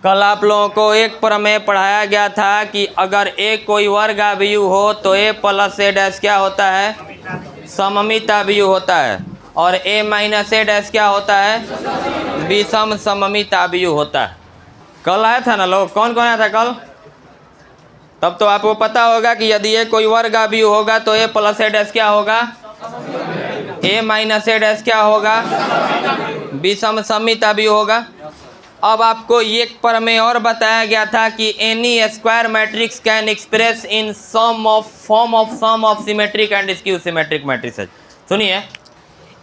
कल आप लोगों को एक प्रमेय पढ़ाया गया था कि अगर ए कोई वर्ग अवयव हो तो ए प्लस ए डैश क्या होता है, सममित अवयव होता है, और ए माइनस ए डैश क्या होता है, विषम सममित अवयव होता है। कल आया था ना लोग, कौन कौन आया था कल? तब तो आपको पता होगा कि यदि ए कोई वर्ग अवयव होगा तो ए प्लस ए डैश क्या होगा, ए माइनस ए डैश क्या होगा, विषम सममित अवयव होगा। अब आपको एक प्रमेय और बताया गया था कि any square matrix can express in form of sum of symmetric and skew symmetric matrices. सुनिए,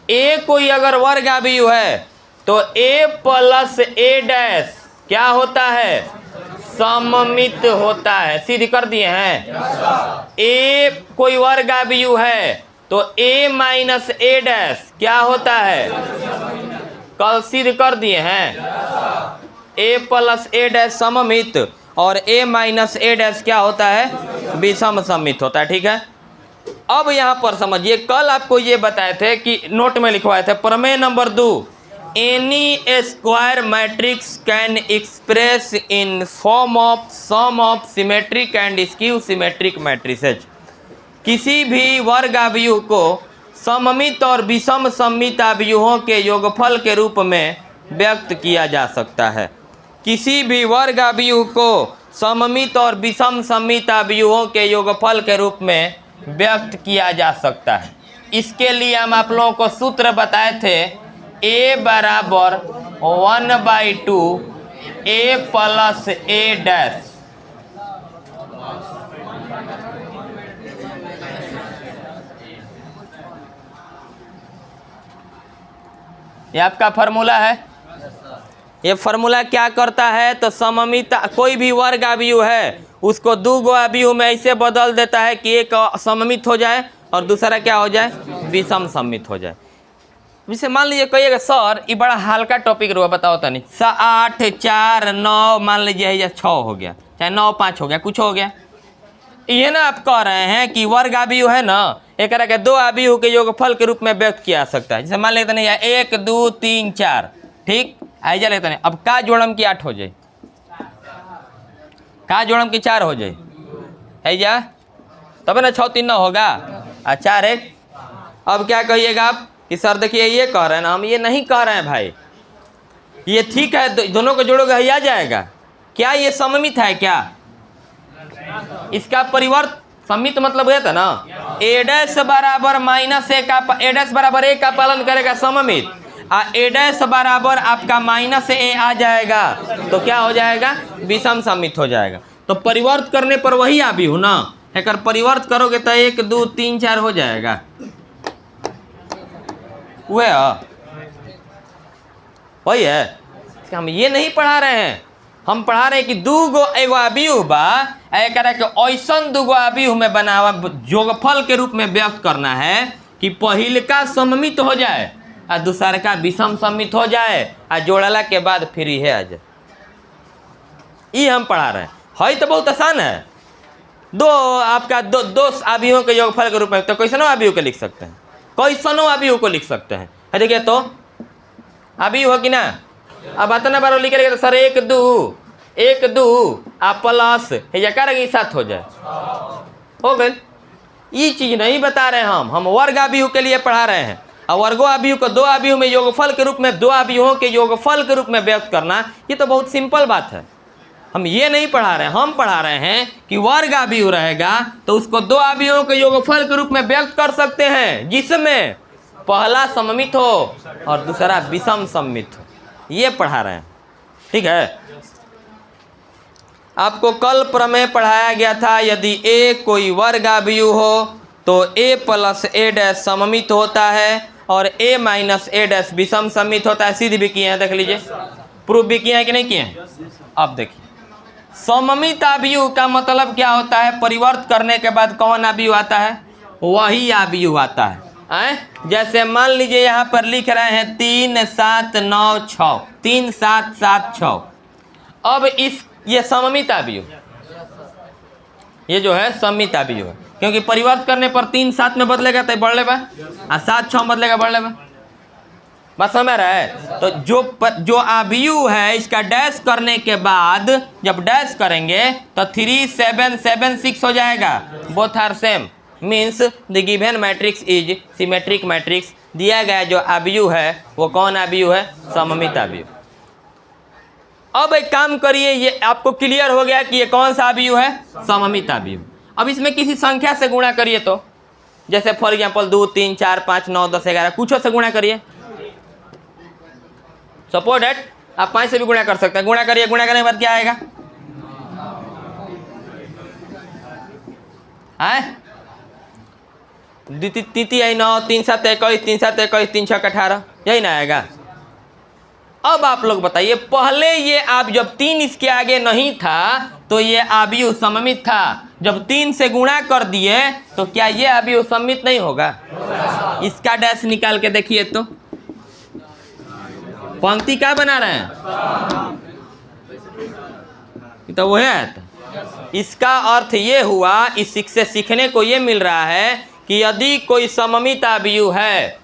ए कोई अगर वर्ग अवयव है तो ए प्लस ए डैश क्या होता है, सममित होता है। सिद्ध कर दिए हैं। ए कोई वर्ग अवयव है तो ए माइनस ए डैश क्या होता है, कल सिद्ध कर दिए हैं। ए प्लस ए डैश सममित और ए माइनस ए डैश क्या होता है, विषम सममित होता है। ठीक है, अब यहाँ पर समझिए, कल आपको ये बताए थे कि नोट में लिखवाए थे प्रमेय number 2, any square matrix can express in form of sum of symmetric and skew symmetric matrices. किसी भी वर्ग अवयव को सममित और विषम सममित अवयवों के योगफल के रूप में व्यक्त किया जा सकता है। किसी भी वर्ग अवयव को सममित और विषम सममित अवयवों के योगफल के रूप में व्यक्त किया जा सकता है। इसके लिए हम आप लोगों को सूत्र बताए थे, a बराबर 1/2 a प्लस ए डैश। ये आपका फार्मूला है। ये फार्मूला क्या करता है, तो सममित कोई भी वर्ग अवयव है उसको दो गो अवयव में ऐसे बदल देता है कि एक सममित हो जाए और दूसरा क्या हो जाए, विषम सममित हो जाए। जैसे मान लीजिए कहिएगा सर ये बड़ा हल्का टॉपिक रहा, बताओ तो नहीं, 8 4 9 मान लीजिए या 6 हो गया, चाहे 9 5 हो गया, कुछ हो गया। ये ना आप कह रहे हैं कि वर्ग अवयव है ना, एक के दो अवयव के योगफल के रूप में व्यक्त किया जा सकता है। जैसे मान लेते नहीं 1 2 3 4, ठीक ऐसा लेते नहीं। अब का जोड़म की 8 हो जाए, का जोड़म की 4 हो जाए, ऐजा तब ना 6 3 9 होगा और 4 1। अब क्या कहिएगा आप कि सर देखिए ये कह रहे हैं ना, हम ये नहीं कह रहे हैं भाई, ये ठीक है दोनों को जोड़ोगे ही आ जाएगा। क्या ये सममित है क्या? इसका परिवर्त सममित मतलब है था ना, ए डैश बराबर माइनस ए का, ए डैश बराबर ए का पालन करेगा सममित, ए डैश बराबर आपका माइनस ए आ जाएगा तो क्या हो जाएगा, विषम सममित हो जाएगा। तो परिवर्त करने पर वही अभी हो ना, अगर परिवर्त करोगे तो 1 2 3 4 हो जाएगा। वही है, हम ये नहीं पढ़ा रहे हैं, हम पढ़ा रहे हैं कि दू गो एगो अवयव बा, एक ऐसन दूगो अवयव में बनावा योगफल के रूप में व्यक्त करना है कि पहिल का सममित हो जाए और दूसरा का विषम सममित हो जाए और जोड़ला के बाद फिर यह आ जाए। ये हम पढ़ा रहे हैं। तो बहुत आसान है, दो आपका दो अवयवों के योगफल के रूप में तो कैसनो अवयव को लिख सकते हैं, कैसनो अवयव को लिख सकते हैं। देखिए तो अवयव हो कि ना, अब इतना बार लिख रहे तो सर 1 2 आ प्लस के साथ हो जाए, हो गए। ये चीज नहीं बता रहे हैं हम वर्ग अवयव के लिए पढ़ा रहे हैं। और वर्गो अवयव को दो अवयव में योगफल के रूप में, दो अवयवों के योगफल के रूप में व्यक्त करना, ये तो बहुत सिंपल बात है। हम ये नहीं पढ़ा रहे हैं, हम पढ़ा रहे हैं कि वर्ग अवयव रहेगा तो उसको दो अवयवों के योगफल के रूप में व्यक्त कर सकते हैं जिसमें पहला सममित हो और दूसरा विषम सममित हो। ये पढ़ा रहे हैं, ठीक है। आपको कल प्रमेय पढ़ाया गया था, यदि ए कोई वर्ग अवयव हो तो ए प्लस ए डैश सममित होता है और ए माइनस ए डैश विषम सममित होता है। सिद्ध भी किए हैं, देख लीजिए, प्रूफ भी किए हैं कि नहीं किए हैं। अब देखिए, सममित अवयव का मतलब क्या होता है, परिवर्त करने के बाद कौन अवयव आता है, वही अवयव आता है। जैसे मान लीजिए यहाँ पर लिख रहे हैं 3 7 9 6, 3 7 7 6। अब इस ये सममित अवयव, ये जो है सममित अवयव है, क्योंकि परिवर्त करने पर 3 7 में बदलेगा तो बढ़ लेगा और 7 6 बदलेगा बढ़ लेगा। बस समझ रहा है। तो जो आबीयू है इसका डैश करने के बाद जब डैश करेंगे तो 3776 हो जाएगा। Both are same means the given matrix is symmetric matrix. दिया गया जो आबीयू है वो कौन आबीयू है? सममित आबीयू। अब एक काम करिए, ये आपको क्लियर हो गया कि ये कौन सा आबीयू है? सममित आबीयू। अब इसमें किसी संख्या से गुणा करिए, तो जैसे फॉर एग्जांपल 2 3 4 5 9 10 11 कुछ से गुणा करिए। सपोज दैट आप 5 से भी गुणा कर सकते हैं। गुणा करिए, गुणा करने के बाद क्या आएगा? तीती आई 9 3 7 21 3 7 21 3 6 18, यही ना आएगा। अब आप लोग बताइए, पहले ये आप जब 3 इसके आगे नहीं था तो ये आबीयू सममित था, जब 3 से गुणा कर दिए तो क्या ये आबीयू सममित नहीं होगा? इसका डैश निकाल के देखिए तो पंक्ति क्या बना रहे हैं? तो वो है। इसका अर्थ ये हुआ, इस से सीखने को ये मिल रहा है कि यदि कोई सममित आबीयू है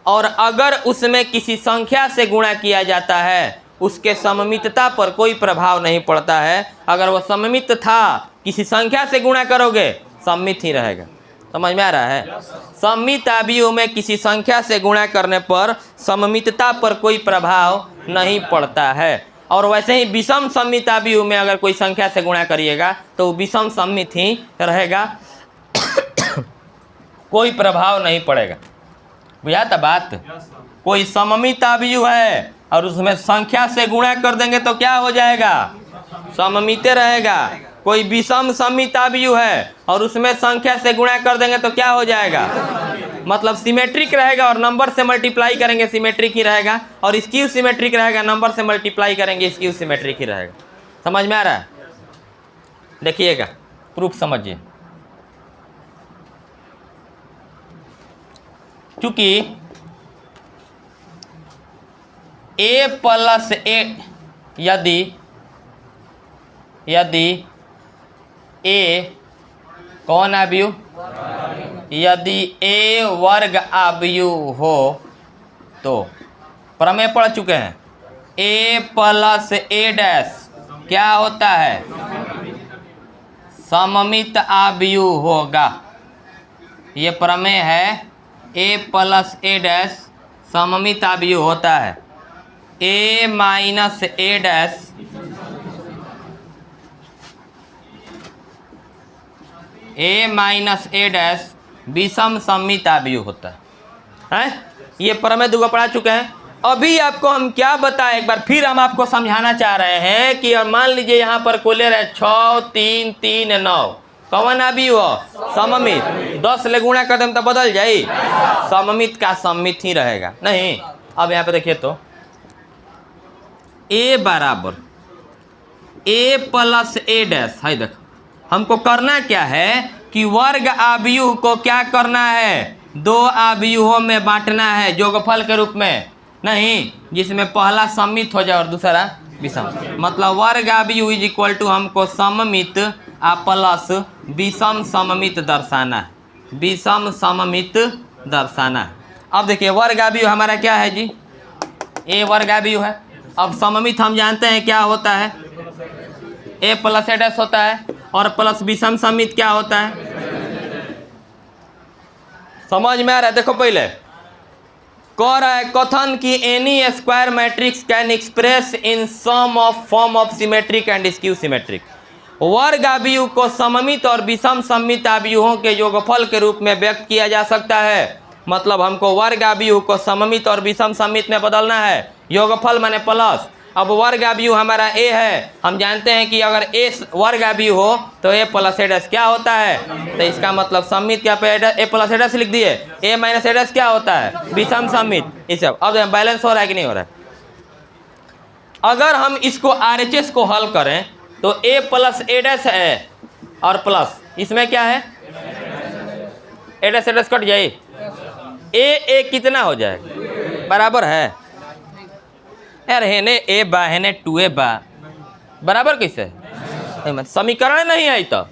और अगर उसमें किसी संख्या से गुणा किया जाता है उसके सममितता पर कोई प्रभाव नहीं पड़ता है। अगर वो सममित था, किसी संख्या से गुणा करोगे सममित ही रहेगा। समझ में आ रहा है? सममित आबीयू में किसी संख्या से गुणा करने पर सममितता पर कोई प्रभाव नहीं पड़ता है। और वैसे ही विषम सममित आबीयू में अगर कोई संख्या से गुणा करिएगा तो विषम सममित ही रहेगा, कोई प्रभाव नहीं पड़ेगा। बुझा था बात? कोई सममित आबीयू है और उसमें संख्या से गुणा कर देंगे तो क्या हो जाएगा? सममित रहेगा। कोई विषम सममित आबीयू है और उसमें संख्या से गुणा कर देंगे तो क्या हो जाएगा? मतलब सिमेट्रिक रहेगा और नंबर से मल्टीप्लाई करेंगे सिमेट्रिक ही रहेगा, और स्क्यू सिमेट्रिक रहेगा, नंबर से मल्टीप्लाई करेंगे स्क्यू सिमेट्रिक ही रहेगा। समझ में आ रहा है? देखिएगा, प्रूफ समझिए। क्योंकि a प्लस ए, यदि a कौन आबीयू? यदि a वर्ग आबीयू हो तो प्रमेय पढ़ चुके हैं। a प्लस ए डैश क्या होता है? सममित आबीयू होगा। ये प्रमेय है। a प्लस ए डैश सममित आबीयू होता है। a माइनस ए डैश विषम सममित आबीयू होता है। ये प्रमेय दुगो पढ़ा चुके हैं। अभी आपको हम क्या बताएं, एक बार फिर हम आपको समझाना चाह रहे हैं कि और मान लीजिए यहाँ पर कोलेर है 6 3 3 9, कौन आबीयू हो? सममित। 10 ले गुणा कर दें तो बदल जाए, सममित का सममित ही रहेगा नहीं। अब यहाँ पे देखिए तो a बराबर a प्लस ए डैश है। देखो हमको करना क्या है कि वर्ग आबीयू को क्या करना है? 2 आबीयूओं में बांटना है योगफल के रूप में, नहीं जिसमें पहला सममित हो जाए और दूसरा विषम। मतलब वर्ग आबीयू इज इक्वल टू हमको सममित आ प्लस विषम सममित दर्शाना है, विषम सममित दर्शाना है। अब देखिए वर्ग आबीयू हमारा क्या है जी? a वर्ग आबीयू है। अब सममित हम जानते हैं क्या होता है? a प्लस ए डैश होता है, और प्लस विषम सममित क्या होता है? समझ में आ रहा है? देखो पहले कह रहा है कथन की any square matrix can express in sum of form of symmetric and skew symmetric. वर्ग आबीयू को सममित और विषम सममित आबीयूओं के योगफल के रूप में व्यक्त किया जा सकता है। मतलब हमको वर्ग आबीयू को सममित और विषम सममित में बदलना है, योगफल माने प्लस। अब वर्ग आबीयू हमारा a है, हम जानते हैं कि अगर a वर्ग आबीयू हो तो a प्लस ए डैश क्या होता है? तो इसका मतलब सममित क्या पे a प्लस ए डैश लिख दिए, a माइनस ए डैश क्या होता है? विषम सममित। इस सब अब बैलेंस हो रहा है कि नहीं हो रहा है? अगर हम इसको RHS को हल करें तो a प्लस ए डैश है और प्लस इसमें क्या है? ए डैश कट जाए, a कितना हो जाएगा? बराबर है यार, हेने ए बा हेने 2a बा, बराबर कैसे? समीकरण नहीं है तो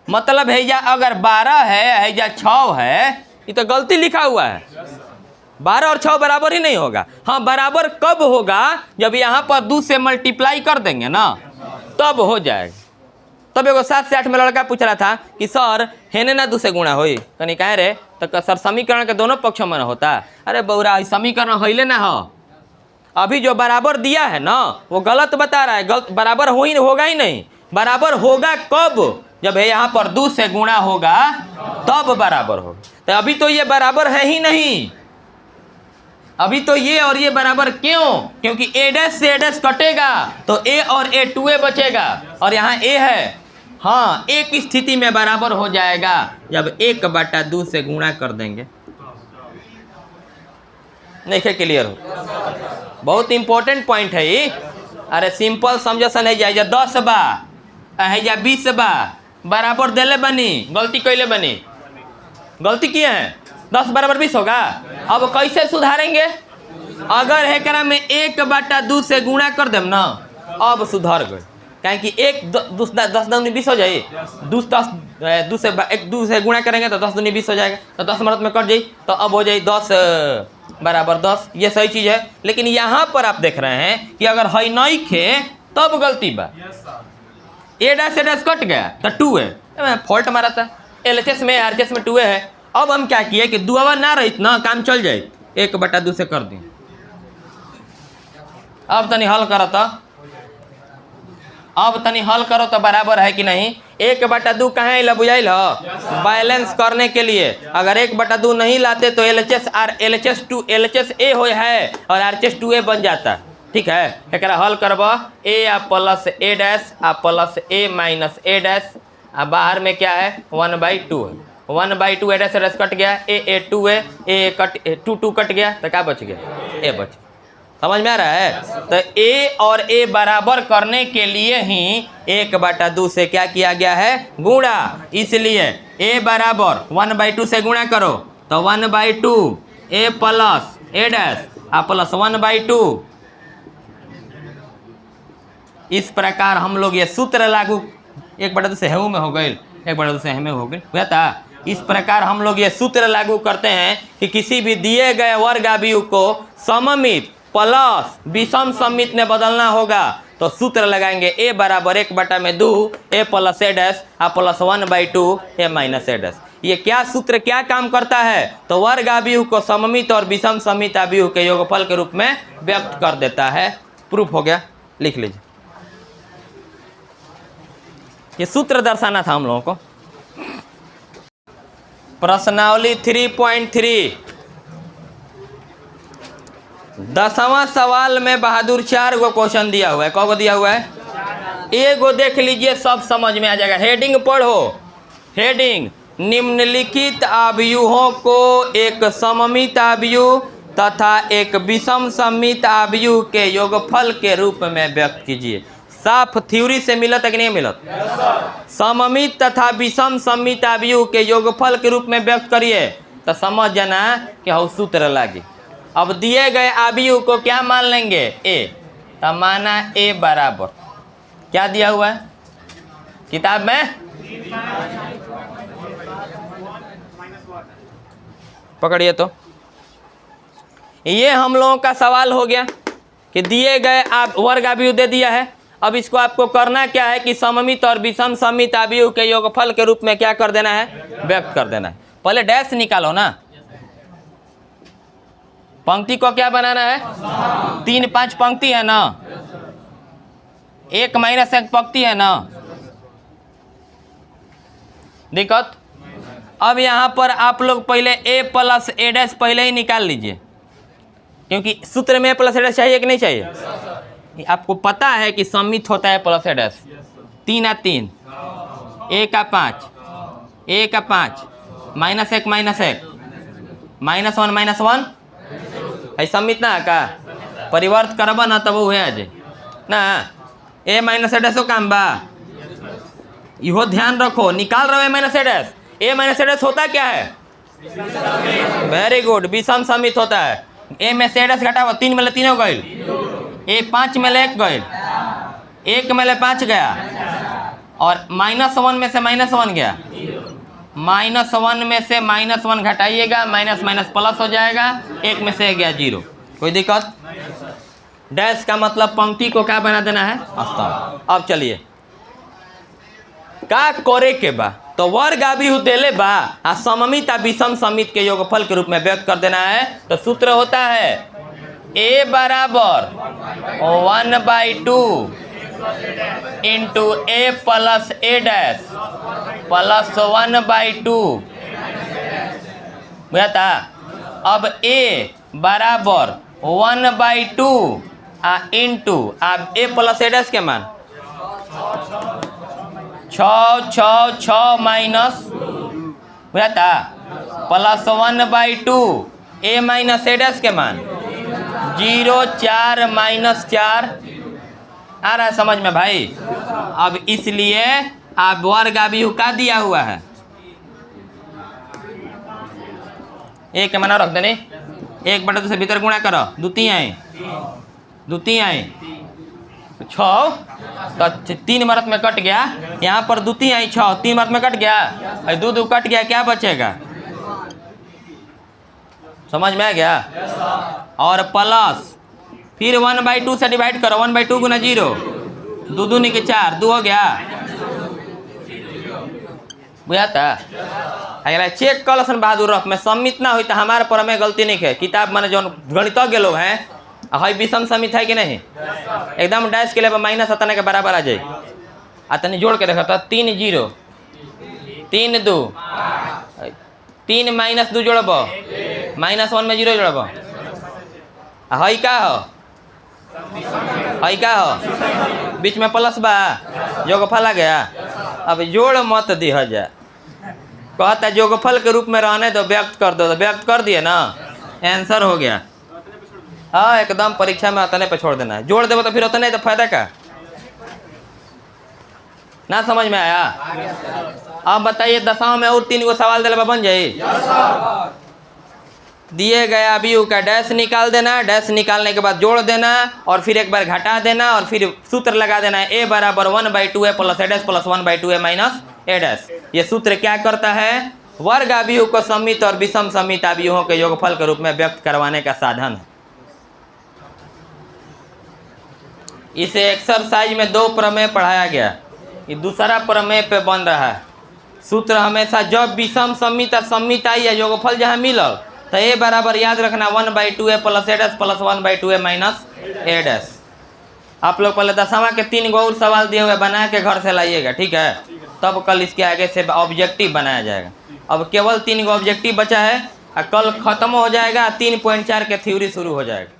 मतलब है या अगर 12 है या 6 है, ये तो गलती लिखा हुआ है। 12 और 6 बराबर ही नहीं होगा। हाँ, बराबर कब होगा? जब यहाँ पर 2 से मल्टीप्लाई कर देंगे ना, तब हो जाएगा। तब एगो 7 से 8 में लड़का पूछ रहा था कि सर हेने ना 2 से गुणा होई, कहीं कहे रे तो सर समीकरण के दोनों पक्षों में ना होता। अरे बौरा, समीकरण होइले ना हो, अभी जो बराबर दिया है ना वो गलत बता रहा है, गलत बराबर होगा ही नहीं। बराबर होगा कब? जब है यहाँ पर 2 से गुणा होगा तब बराबर होगा। तो अभी तो ये बराबर है ही नहीं, अभी तो ये और ये बराबर क्यों? क्योंकि a डैश से a डैश कटेगा तो a और a 2a बचेगा और यहाँ a है। हाँ, एक स्थिति में बराबर हो जाएगा जब 1/2 से गुणा कर देंगे। नहीं क्लियर हो? बहुत इंपॉर्टेंट पॉइंट है ये। अरे सिंपल समझ सा नहीं जाए। 10 बा है या 20 बा बराबर देले बनी, गलती कैले बनी, गलती किए हैं। 10 बराबर 20 होगा। अब कैसे सुधारेंगे? अगर एकरा में 1/2 से गुणा कर देम ना, अब सुधर गए। कहें कि 10 दूनी 20 हो जाए, 2 से गुणा करेंगे तो 10 दूनी 20 हो जाएगा, तो 10 मरत में कट जाए, तो अब हो जाए 10 बराबर 10। ये सही चीज़ है। लेकिन यहाँ पर आप देख रहे हैं कि अगर है नहीं खे तब गलती बा। a डैश कट गया तो 2 है, फॉल्ट मारा था। LHS में RHS में 2 है। अब हम क्या किए कि दुआवा ना रही ना, काम चल जाए, 1/2 से कर दी। अब तनी हल करो तो, अब तनी हल करो तो बराबर है कि नहीं। 1/2 कहाँ ला बुझाइल हो? बैलेंस करने के लिए। अगर 1/2 नहीं लाते तो LHS A हो है और RHS 2A बन जाता। ठीक है, एक हल करब a आ प्लस a डैश आ plus a minus a dash आ बाहर में क्या है 1/2 है। 1/2 a डैश कट गया, a 2 है, a कट 2 कट गया तो क्या बच गया? a बच। समझ में आ रहा है? तो a और a बराबर करने के लिए ही 1/2 से क्या किया गया है? गुणा। इसलिए a बराबर 1/2 से गुणा करो तो 1/2 a प्लस a डैश आ प्लस 1/2। इस प्रकार हम लोग ये सूत्र लागू 1/2 से हेऊ में हो गए, 1/2 से हेमे हो गए हुआ था। इस प्रकार हम लोग ये सूत्र लागू करते हैं कि किसी भी दिए गए वर्गावयव को सममित प्लस विषम सममित में बदलना होगा तो सूत्र लगाएंगे a बराबर 1/2 a प्लस a डैश आ plus 1/2 a minus a dash. ये क्या सूत्र क्या काम करता है? तो वर्गावयव को सममित और विषम सममित अवयव के योगफल के रूप में व्यक्त कर देता है। प्रूफ हो गया, लिख लीजिए। ये सूत्र दर्शाना था हम लोगों को। प्रश्नावली 3.3 10वां सवाल में बहादुर 4 गो क्वेश्चन दिया हुआ है। कौ गो दिया हुआ है? एगो देख लीजिए, सब समझ में आ जाएगा। हेडिंग पढ़ो। हेडिंग, निम्नलिखित अवयवों को एक सममित अवयव तथा एक विषम सममित अवयव के योगफल के रूप में व्यक्त कीजिए। साफ थ्योरी से मिलत है कि नहीं मिलत? सममित तथा विषम सममित अवयव के योगफल के रूप में व्यक्त करिए तो समझ जाना कि हम सूत्र लागे। अब दिए गए अवयव को क्या मान लेंगे? a। तो माना a बराबर क्या दिया हुआ है किताब में? पकड़िए। तो ये हम लोगों का सवाल हो गया कि दिए गए वर्ग अवयव दे दिया है। अब इसको आपको करना क्या है कि सममित और विषम सममित अवयव के योगफल के रूप में क्या कर देना है? व्यक्त कर देना है। पहले डैश निकालो ना। पंक्ति को क्या बनाना है? 3-5 पंक्ति है ना, 1 माइनस 1 पंक्ति है ना। दिक्कत? अब यहाँ पर आप लोग पहले a प्लस a डैश पहले ही निकाल लीजिए, क्योंकि सूत्र में a प्लस a डैश चाहिए कि नहीं चाहिए? आपको पता है कि सममित होता है प्लस a डैश। 3 आ 3, a का 5, a का 5, माइनस 1 माइनस 1, -1 -1 है सममित ना का? परिवर्त करबा ना तब वो है जे ना। a माइनस a डैश काम बा, इहो ध्यान रखो। निकाल रहे हो a minus a dash. a minus a dash होता क्या है? वेरी गुड, विषम सममित होता है। a में से a डैश घटाओ, 3 में 3 हो गई, a 5 में 1 गई, 1 में 5 गया और -1 में से -1 गया, -1 में से -1 घटाइएगा, माइनस माइनस प्लस हो जाएगा, 1 में से गया 0। कोई दिक्कत? डैश का मतलब पंक्ति को क्या बना देना है? स्तंभ। अब चलिए का करे के बा, तो वर्ग अभियु देले बा आ सममित आ विषम समित के योगफल के रूप में व्यक्त कर देना है। तो सूत्र होता है a बराबर 1/2 into a plus a dash plus 1/2। बुझा था? अब a बराबर 1/2 आ इंटू अब a प्लस a डैश के मान 6 माइनस, बुझा था? Plus 1/2 a minus a dash के मान 0 4 माइनस 4। आ रहा है समझ में भाई? अब इसलिए आप वर्ग अभियु का दिया हुआ है, एक के माना रख देने, 1/2 से भीतर गुणा करो, द्वितीय 6 तो 3 मरत में कट गया, यहाँ पर द्वितीय 6 3 मरत में कट गया, 2 कट गया, क्या बचेगा? समझ में आ गया? और प्लस फिर 1/2 से डिवाइड करो, 1/2 गुना 0, 2 दूनी के 4, 2 हो गया। बुझाता? अगर चेक कल सन बहादुर रख में सम्मित ना हुई तो हमारे पर में गलती नहीं है। किताब मैंने जो गणितज्ञ लोग हैं हई विषम समित है कि नहीं, एकदम डैश के लिए माइनस अतने के बराबर आ जाए। अतने जोड़ के देखो तो 3 0 3 2 3 माइनस 2 जोड़ब, -1 में 0 जोड़ब। हई का हो, हई का हो, बीच में प्लस बा, योगफल आ गया। अब जोड़ मत दिया जाए, कहता योगफल के रूप में रहने दो, व्यक्त कर दो, तो व्यक्त कर दिए ना, आंसर हो गया। हाँ एकदम परीक्षा में उतने पे छोड़ देना है, जोड़ देवो तो फिर उतने तो फायदा का ना। समझ में आया? अब बताइए दशाओं में और 3 गो सवाल दिले बन जाए। दिए गए अभियु का डैश निकाल देना, डैश निकालने के बाद जोड़ देना और फिर एक बार घटा देना और फिर सूत्र लगा देना है a बराबर 1/2 a plus a dash plus 1/2 a minus a dash. ये सूत्र क्या करता है? वर्ग अभियु को सम्मित और विषम सम्मित अभियुओं के योगफल के रूप में व्यक्त करवाने का साधन है। इसे एक्सरसाइज में 2 प्रमेय पढ़ाया गया, ये दूसरा प्रमेय पे बन रहा है। सूत्र हमेशा जब विषम सम्मित और सम्मित आई या योगफल जहाँ मिलल तो a बराबर याद रखना 1/2 a plus a dash plus 1/2 a minus a dash. आप लोग पहले दसवां के 3 गो और सवाल दिए हुए बना के घर से लाइएगा, ठीक है? तब कल इसके आगे से ऑब्जेक्टिव बनाया जाएगा। अब केवल 3 गो ऑब्जेक्टिव बचा है, कल खत्म हो जाएगा, 3.4 के थ्योरी शुरू हो जाएगा।